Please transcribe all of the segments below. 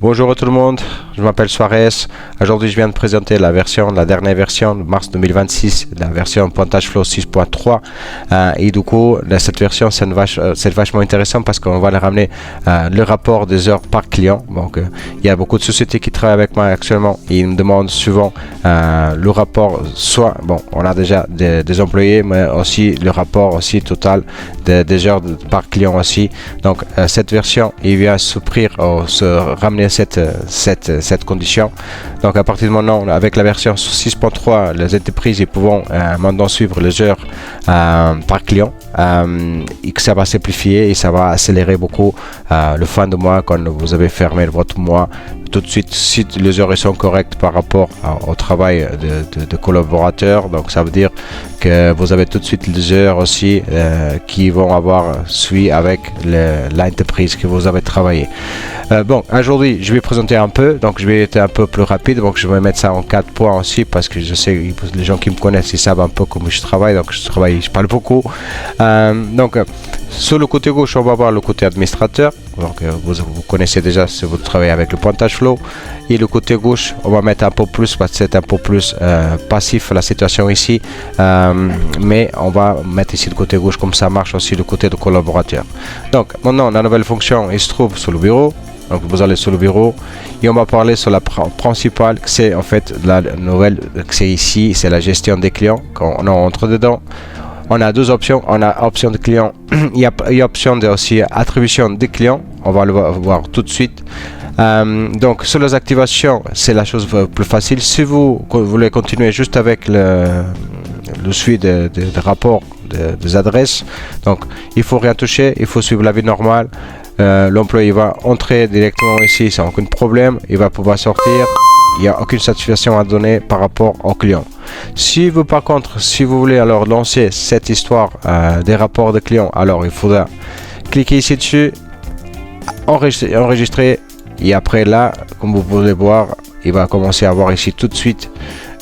Bonjour à tout le monde, je m'appelle Suarez. Aujourd'hui, je viens de présenter la dernière version de mars 2026, la version Pointage Flow 6.3. Et du coup, cette version, c'est vachement intéressant parce qu'on va ramener le rapport des heures par client. Donc, il y a beaucoup de sociétés qui travaillent avec moi actuellement et ils me demandent souvent le rapport, soit, bon, on a déjà des employés, mais aussi le rapport aussi total des heures par client aussi. Donc, cette version, il vient supprimer, se ramener cette condition. Donc à partir de maintenant, avec la version 6.3, les entreprises ils pourront maintenant suivre les heures par client et que ça va simplifier et ça va accélérer beaucoup le fin de mois quand vous avez fermé votre mois. Tout de suite, si les heures sont correctes par rapport au travail de collaborateurs, donc ça veut dire que vous avez tout de suite les heures aussi qui vont avoir suivi avec l'entreprise que vous avez travaillé. Bon, aujourd'hui, je vais présenter un peu, donc je vais être un peu plus rapide, donc je vais mettre ça en 4 points aussi parce que je sais que les gens qui me connaissent, ils savent un peu comment je travaille, donc je parle beaucoup. Donc, sur le côté gauche, on va voir le côté administrateur. Donc, vous connaissez déjà si vous travaillez avec le Pointage Flow. Et le côté gauche, on va mettre un peu plus parce que c'est un peu plus passif la situation ici. Mais on va mettre ici le côté gauche comme ça marche aussi le côté de collaborateur. Donc, maintenant, la nouvelle fonction, il se trouve sur le bureau. Donc, vous allez sur le bureau et on va parler sur la principale. C'est en fait la nouvelle, c'est ici, c'est la gestion des clients. Quand on entre dedans, on a deux options. On a option de client, il y a option de aussi attribution des clients. On va le voir tout de suite. Donc sur les activations, c'est la chose plus facile. Si vous voulez continuer juste avec le suivi des rapports des adresses, donc il faut rien toucher, il faut suivre la vie normale. L'employé va entrer directement ici sans aucun problème, il va pouvoir sortir. Il n'y a aucune satisfaction à donner par rapport au client. Si vous, par contre, si vous voulez alors lancer cette histoire des rapports de clients, alors il faudra cliquer ici dessus, enregistrer, et après là, comme vous pouvez voir, il va commencer à voir ici tout de suite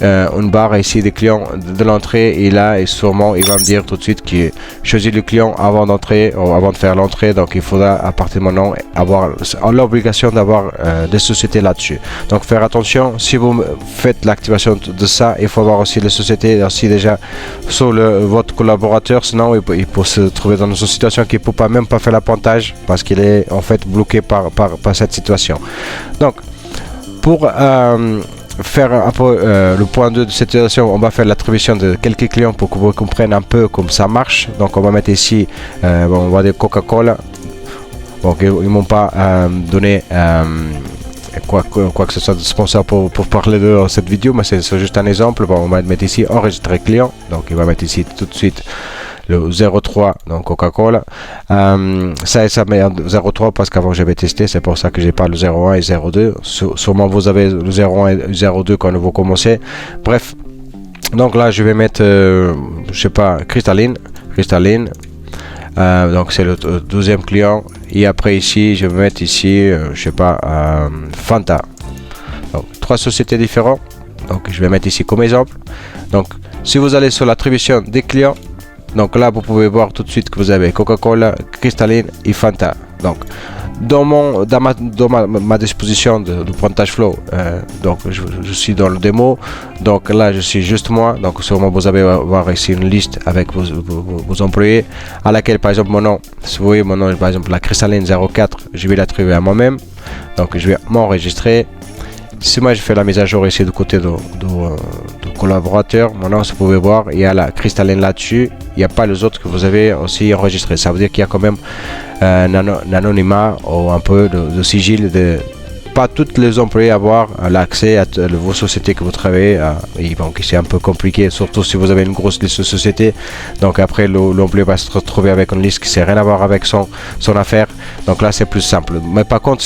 une barre ici des clients de l'entrée, et là, et sûrement, il va me dire tout de suite qu'il choisit le client avant d'entrer, ou avant de faire l'entrée. Donc, il faudra à partir de maintenant avoir l'obligation d'avoir des sociétés là-dessus. Donc, faire attention, si vous faites l'activation de ça, il faut avoir aussi les sociétés aussi déjà sur votre collaborateur, sinon il peut se trouver dans une situation qu'il ne peut même pas faire l'appontage parce qu'il est en fait bloqué par cette situation. Donc, pour faire un peu le point 2 de cette situation, on va faire l'attribution de quelques clients pour que vous compreniez un peu comment ça marche. Donc on va mettre ici, on va dire Coca-Cola. Donc ils m'ont pas donné quoi que ce soit de sponsor pour parler de cette vidéo, mais c'est juste un exemple. Bon, on va mettre ici enregistrer client. Donc il va mettre ici tout de suite le 03, donc Coca-Cola. Ça met en 03 parce qu'avant j'avais testé, c'est pour ça que j'ai pas le 01 et 02. Sûrement vous avez le 01 et 02 quand vous commencez. Bref, donc là je vais mettre, je sais pas, cristalline. Donc c'est le 12e client. Et après ici, je vais mettre ici, je sais pas, Fanta. Donc 3 sociétés différentes. Donc je vais mettre ici comme exemple. Donc si vous allez sur l'attribution des clients, donc là vous pouvez voir tout de suite que vous avez Coca-Cola, Cristalline et Fanta. Donc dans ma disposition de Pointage Flow, donc je suis dans le démo. Donc là je suis juste moi. Donc sûrement vous allez voir ici une liste avec vos employés à laquelle par exemple mon nom, si vous voyez mon nom par exemple la Cristalline 04, je vais l'attribuer à moi-même. Donc je vais m'enregistrer. Si moi je fais la mise à jour ici du côté de collaborateur, maintenant vous pouvez voir, il y a la cristalline là-dessus, il n'y a pas les autres que vous avez aussi enregistrés. Ça veut dire qu'il y a quand même un anonymat ou un peu de sigil de pas tous les employés avoir l'accès à vos sociétés que vous travaillez. Et donc c'est un peu compliqué, surtout si vous avez une grosse liste de sociétés. Donc après l'employé va se retrouver avec une liste qui n'a rien à voir avec son affaire. Donc là c'est plus simple. Mais par contre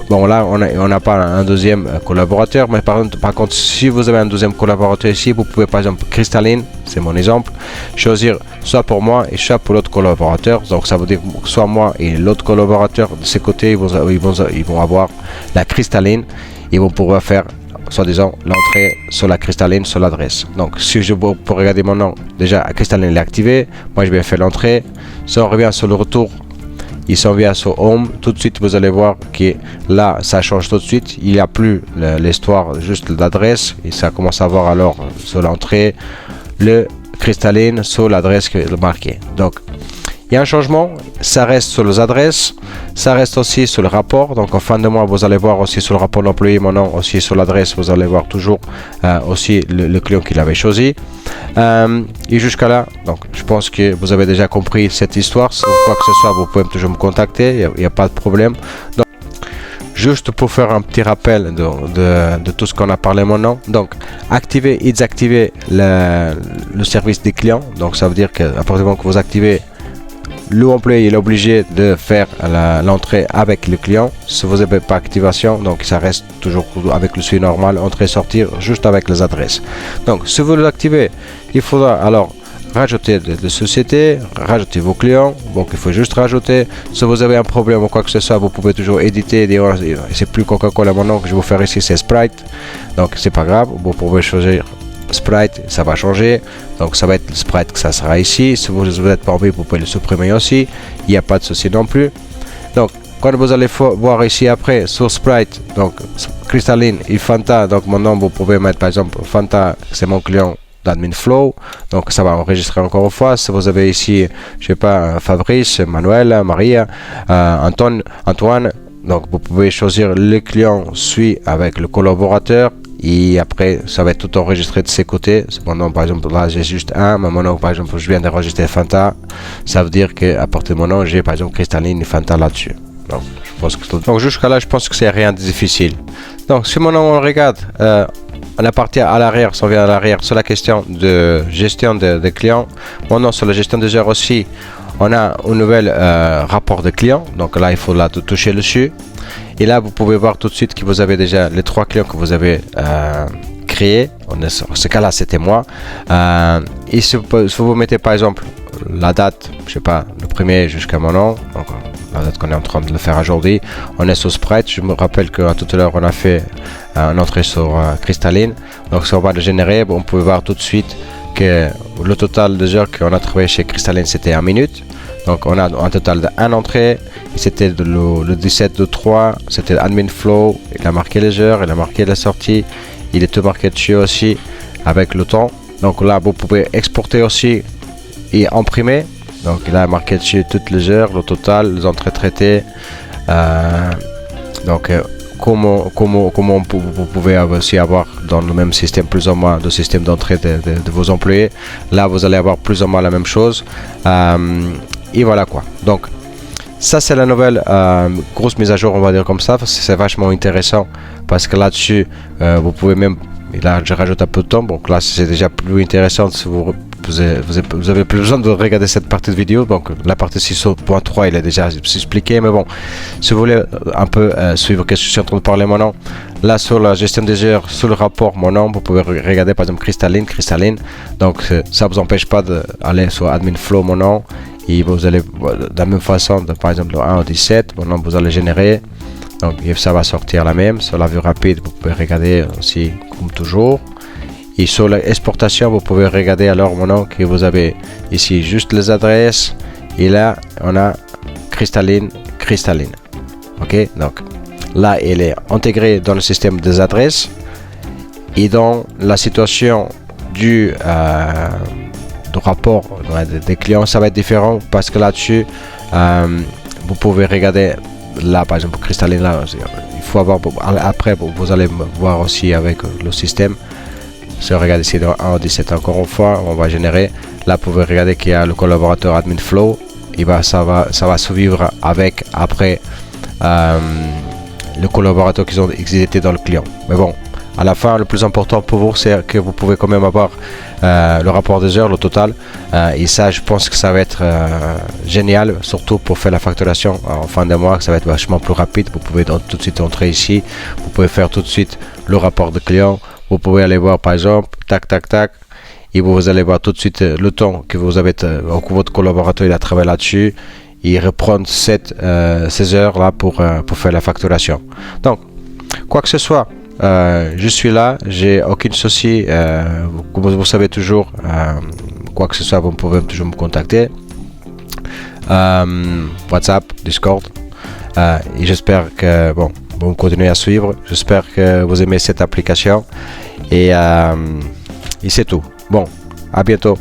bon là on n'a pas un deuxième collaborateur, mais par contre si vous avez un deuxième collaborateur ici, vous pouvez par exemple Cristalline, c'est mon exemple, choisir soit pour moi et soit pour l'autre collaborateur. Donc ça veut dire que soit moi et l'autre collaborateur de ces côtés ils vont avoir la Cristalline, ils vont pouvoir faire soi-disant l'entrée sur la Cristalline sur l'adresse. Donc si je peux regarder mon nom, déjà Cristalline est activée, moi je vais faire l'entrée. Si on revient sur le retour, il s'en vient sur Home. Tout de suite, vous allez voir que là, ça change tout de suite. Il n'y a plus l'histoire juste d'adresse. Et ça commence à voir alors sur l'entrée le cristalline sur l'adresse qui est marquée. Donc, il y a un changement, ça reste sur les adresses, ça reste aussi sur le rapport. Donc en fin de mois, vous allez voir aussi sur le rapport d'employé mon nom, aussi sur l'adresse, vous allez voir toujours aussi le client qu'il avait choisi. Et jusqu'à là, donc je pense que vous avez déjà compris cette histoire. Si quoi que ce soit, vous pouvez toujours me contacter, il n'y a pas de problème. Donc, juste pour faire un petit rappel de tout ce qu'on a parlé maintenant. Donc, activer et désactiver le service des clients. Donc, ça veut dire qu'à partir du moment que vous activez, l'employé est obligé de faire l'entrée avec le client. Si vous n'avez pas activation, donc ça reste toujours avec le suivi normal, entrée sortir juste avec les adresses. Donc si vous l'activez, il faudra alors rajouter des sociétés, rajouter vos clients. Donc il faut juste rajouter. Si vous avez un problème ou quoi que ce soit, vous pouvez toujours éditer et dire c'est plus Coca-Cola maintenant que je vais vous faire ici, c'est Sprite. Donc c'est pas grave, vous pouvez choisir Sprite, ça va changer. Donc ça va être le Sprite que ça sera ici. Si vous n'êtes pas envie, vous pouvez le supprimer aussi, il n'y a pas de souci non plus. Donc quand vous allez voir ici après sur Sprite, donc Crystalline et Fanta, donc mon nom vous pouvez mettre par exemple Fanta, c'est mon client d'Admin Flow, donc ça va enregistrer encore une fois. Si vous avez ici, je sais pas, Fabrice, Manuel, Maria, Antoine, donc vous pouvez choisir le client suit avec le collaborateur. Et après, ça va être tout enregistré de ses côtés. Mon par exemple, là, j'ai juste un. Mais mon nom, par exemple, je viens d'enregistrer Fanta. Ça veut dire qu'à partir de mon nom, j'ai par exemple Cristalline et Fanta là-dessus. Donc, je pense que donc jusqu'à là, je pense que c'est rien de difficile. Donc, si mon nom, on regarde, on est parti à l'arrière, si on vient à l'arrière, sur la question de gestion des clients. Mon nom, sur la gestion des heures aussi, on a un nouvel rapport de clients. Donc là, il faut là toucher dessus. Et là, vous pouvez voir tout de suite que vous avez déjà les 3 clients que vous avez créés. En ce cas-là, c'était moi. Et si vous mettez par exemple la date, je sais pas, le premier jusqu'à mon nom, donc la date qu'on est en train de le faire aujourd'hui, on est sur Sprite. Je me rappelle que tout à l'heure, on a fait une entrée sur Crystalline. Donc, si on va le générer, on peut voir tout de suite que le total de heures qu'on a travaillé chez Crystalline, c'était 1 minute. Donc on a un total de 1 entrée, c'était le 17 de 3, c'était Admin Flow, il a marqué les heures, il a marqué la sortie, il est tout marqué dessus aussi avec le temps. Donc là vous pouvez exporter aussi et imprimer, donc il a marqué dessus toutes les heures, le total, les entrées traitées. Comment vous pouvez aussi avoir dans le même système plus ou moins de système d'entrée de vos employés. Là vous allez avoir plus ou moins la même chose. Et voilà quoi. Donc ça c'est la nouvelle grosse mise à jour, on va dire comme ça. C'est vachement intéressant parce que là-dessus vous pouvez même, et là je rajoute un peu de temps, donc là c'est déjà plus intéressant si vous avez plus besoin de regarder cette partie de vidéo. Donc la partie 6.3 il est déjà expliqué, mais bon, si vous voulez un peu suivre ce que je suis en train de parler maintenant, là sur la gestion des heures, sur le rapport mon nom, vous pouvez regarder par exemple Crystalline. Donc ça vous empêche pas d'aller sur Admin Flow mon nom. Et vous allez de la même façon, par exemple le 1 au 17, maintenant vous allez générer. Donc ça va sortir la même. Sur la vue rapide, vous pouvez regarder aussi comme toujours. Et sur l'exportation, vous pouvez regarder alors maintenant que vous avez ici juste les adresses. Et là, on a Crystalline. Ok, donc là, elle est intégrée dans le système des adresses. Et dans la situation du rapport des clients, ça va être différent parce que là-dessus vous pouvez regarder là par exemple Crystalline, là il faut avoir, après vous allez voir aussi avec le système. Si on regarde ici dans 1 au 17 encore une fois, on va générer, là vous pouvez regarder qu'il y a le collaborateur Admin Flow, et ça va survivre avec après le collaborateur qui étaient dans le client. Mais bon, à la fin, le plus important pour vous, c'est que vous pouvez quand même avoir le rapport des heures, le total. Et ça, je pense que ça va être génial, surtout pour faire la facturation en fin de mois, que ça va être vachement plus rapide. Vous pouvez tout de suite entrer ici. Vous pouvez faire tout de suite le rapport de client. Vous pouvez aller voir, par exemple, tac, tac, tac. Et vous allez voir tout de suite le temps que vous avez, que votre collaborateur il a travaillé là-dessus. Et reprendre ces heures-là pour faire la facturation. Donc, quoi que ce soit, je suis là, j'ai aucun souci, comme vous savez toujours, quoi que ce soit, vous pouvez toujours me contacter. WhatsApp, Discord. Et j'espère que vous continuez à suivre. J'espère que vous aimez cette application. Et c'est tout. Bon, à bientôt.